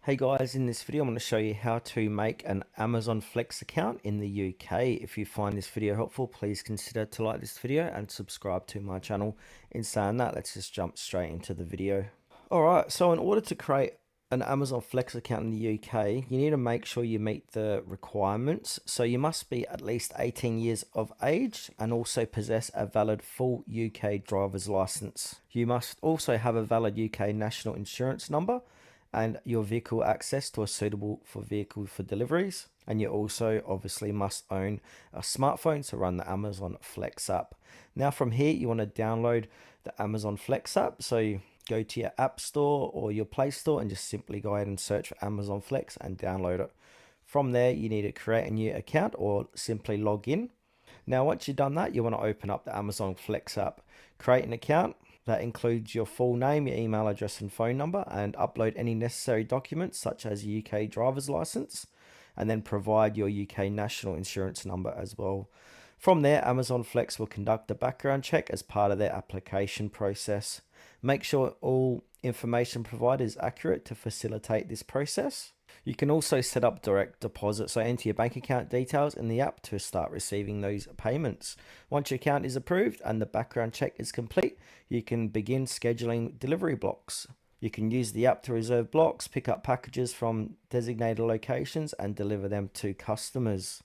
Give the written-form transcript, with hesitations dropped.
Hey guys, in this video I'm going to show you how to make an Amazon Flex account in the UK. If you find this video helpful, please consider to like this video and subscribe to my channel. In saying that, let's just jump straight into the video. Alright, so in order to create an Amazon Flex account in the UK, you need to make sure you meet the requirements. So you must be at least 18 years of age and also possess a valid full UK driver's license. You must also have a valid UK national insurance number and your vehicle access to a suitable for vehicle for deliveries. And you also obviously must own a smartphone to run the Amazon Flex app. Now from here, you want to download the Amazon Flex app. So you go to your App Store or your Play Store and just simply go ahead and search for Amazon Flex and download it. From there, you need to create a new account or simply log in. Now, once you've done that, you want to open up the Amazon Flex app, create an account. That includes your full name, your email address and phone number, and upload any necessary documents such as UK driver's license, and then provide your UK national insurance number as well. From there, Amazon Flex will conduct a background check as part of their application process. Make sure all information provided is accurate to facilitate this process. You can also set up direct deposit, so enter your bank account details in the app to start receiving those payments. Once your account is approved and the background check is complete, you can begin scheduling delivery blocks. You can use the app to reserve blocks, pick up packages from designated locations and deliver them to customers.